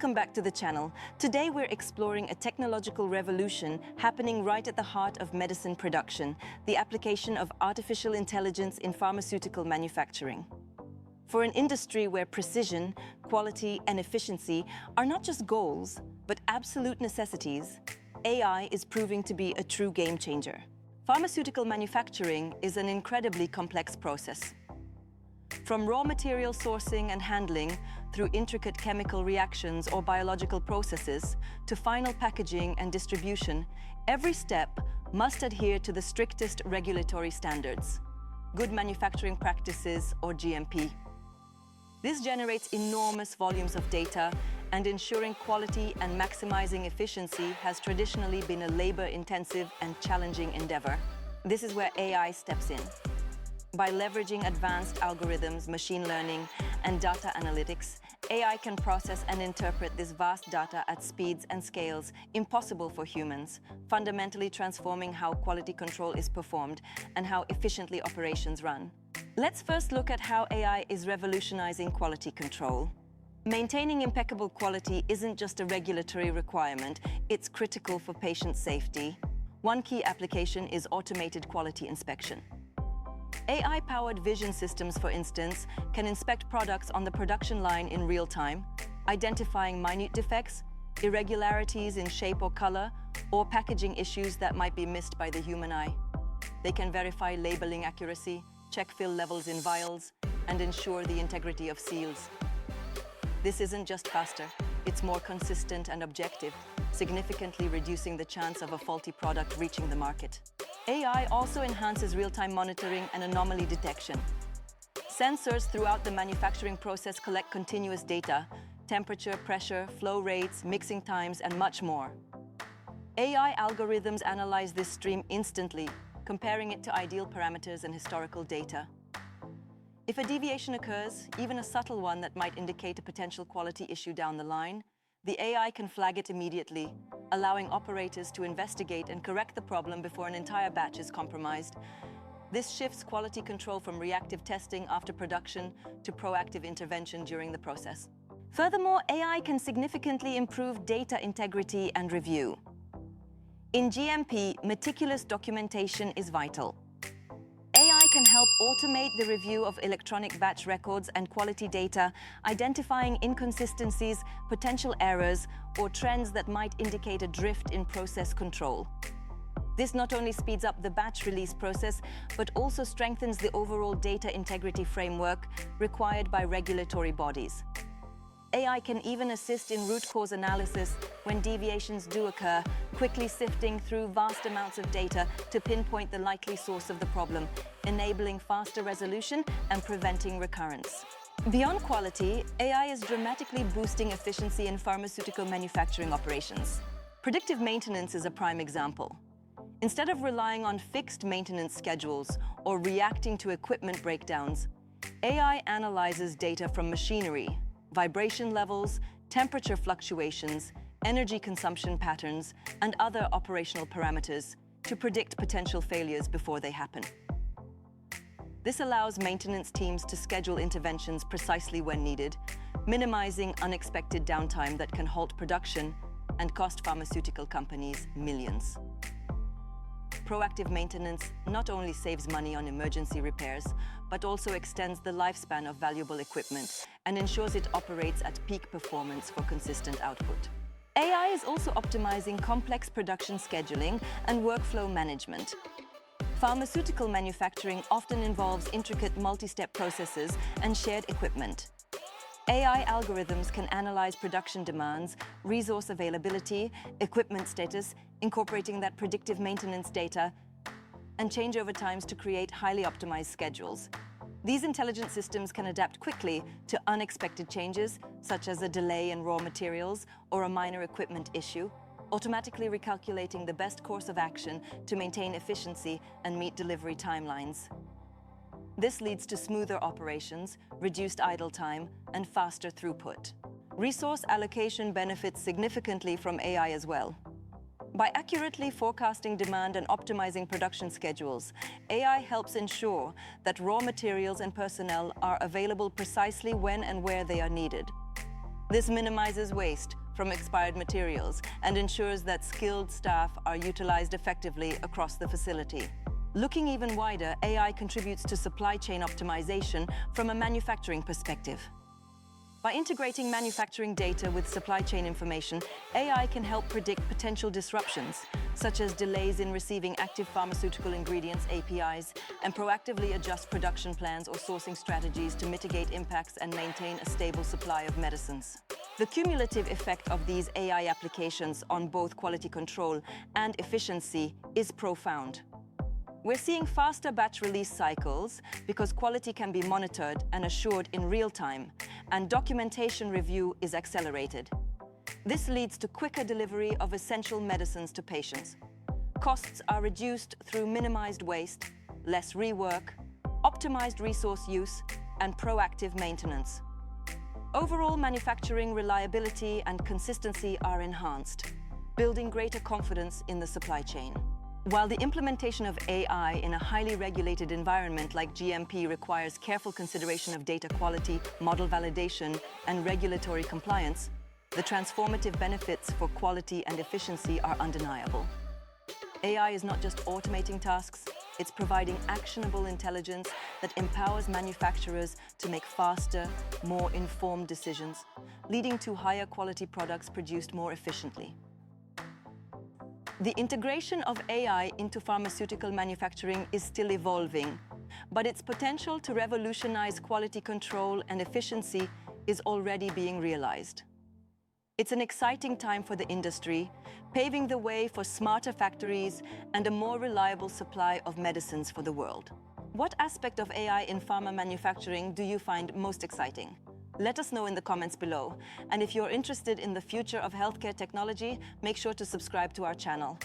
Welcome back to the channel. Today we're exploring a technological revolution happening right at the heart of medicine production, the application of artificial intelligence in pharmaceutical manufacturing. For an industry where precision, quality, and efficiency are not just goals, but absolute necessities, AI is proving to be a true game changer. Pharmaceutical manufacturing is an incredibly complex process. From raw material sourcing and handling, through intricate chemical reactions or biological processes, to final packaging and distribution, every step must adhere to the strictest regulatory standards, good manufacturing practices or GMP. This generates enormous volumes of data, and ensuring quality and maximizing efficiency has traditionally been a labor-intensive and challenging endeavor. This is where AI steps in. By leveraging advanced algorithms, machine learning, and data analytics, AI can process and interpret this vast data at speeds and scales impossible for humans, fundamentally transforming how quality control is performed and how efficiently operations run. Let's first look at how AI is revolutionizing quality control. Maintaining impeccable quality isn't just a regulatory requirement, it's critical for patient safety. One key application is automated quality inspection. AI-powered vision systems, for instance, can inspect products on the production line in real time, identifying minute defects, irregularities in shape or color, or packaging issues that might be missed by the human eye. They can verify labeling accuracy, check fill levels in vials, and ensure the integrity of seals. This isn't just faster, it's more consistent and objective, significantly reducing the chance of a faulty product reaching the market. AI also enhances real-time monitoring and anomaly detection. Sensors throughout the manufacturing process collect continuous data: temperature, pressure, flow rates, mixing times, and much more. AI algorithms analyze this stream instantly, comparing it to ideal parameters and historical data. If a deviation occurs, even a subtle one that might indicate a potential quality issue down the line, the AI can flag it immediately, allowing operators to investigate and correct the problem before an entire batch is compromised. This shifts quality control from reactive testing after production to proactive intervention during the process. Furthermore, AI can significantly improve data integrity and review. In GMP, meticulous documentation is vital. AI can help automate the review of electronic batch records and quality data, identifying inconsistencies, potential errors, or trends that might indicate a drift in process control. This not only speeds up the batch release process, but also strengthens the overall data integrity framework required by regulatory bodies. AI can even assist in root cause analysis when deviations do occur, quickly sifting through vast amounts of data to pinpoint the likely source of the problem, enabling faster resolution and preventing recurrence. Beyond quality, AI is dramatically boosting efficiency in pharmaceutical manufacturing operations. Predictive maintenance is a prime example. Instead of relying on fixed maintenance schedules or reacting to equipment breakdowns, AI analyzes data from machinery, vibration levels, temperature fluctuations, energy consumption patterns, and other operational parameters to predict potential failures before they happen. This allows maintenance teams to schedule interventions precisely when needed, minimizing unexpected downtime that can halt production and cost pharmaceutical companies millions. Proactive maintenance not only saves money on emergency repairs, but also extends the lifespan of valuable equipment and ensures it operates at peak performance for consistent output. AI is also optimizing complex production scheduling and workflow management. Pharmaceutical manufacturing often involves intricate multi-step processes and shared equipment. AI algorithms can analyze production demands, resource availability, equipment status, incorporating that predictive maintenance data, and changeover times to create highly optimized schedules. These intelligent systems can adapt quickly to unexpected changes, such as a delay in raw materials or a minor equipment issue, automatically recalculating the best course of action to maintain efficiency and meet delivery timelines. This leads to smoother operations, reduced idle time, and faster throughput. Resource allocation benefits significantly from AI as well. By accurately forecasting demand and optimizing production schedules, AI helps ensure that raw materials and personnel are available precisely when and where they are needed. This minimizes waste from expired materials and ensures that skilled staff are utilized effectively across the facility. Looking even wider, AI contributes to supply chain optimization from a manufacturing perspective. By integrating manufacturing data with supply chain information, AI can help predict potential disruptions, such as delays in receiving active pharmaceutical ingredients (APIs), and proactively adjust production plans or sourcing strategies to mitigate impacts and maintain a stable supply of medicines. The cumulative effect of these AI applications on both quality control and efficiency is profound. We're seeing faster batch release cycles because quality can be monitored and assured in real time, and documentation review is accelerated. This leads to quicker delivery of essential medicines to patients. Costs are reduced through minimized waste, less rework, optimized resource use, and proactive maintenance. Overall manufacturing reliability and consistency are enhanced, building greater confidence in the supply chain. While the implementation of AI in a highly regulated environment like GMP requires careful consideration of data quality, model validation, and regulatory compliance, the transformative benefits for quality and efficiency are undeniable. AI is not just automating tasks, it's providing actionable intelligence that empowers manufacturers to make faster, more informed decisions, leading to higher quality products produced more efficiently. The integration of AI into pharmaceutical manufacturing is still evolving, but its potential to revolutionize quality control and efficiency is already being realized. It's an exciting time for the industry, paving the way for smarter factories and a more reliable supply of medicines for the world. What aspect of AI in pharma manufacturing do you find most exciting? Let us know in the comments below. And if you're interested in the future of healthcare technology, make sure to subscribe to our channel.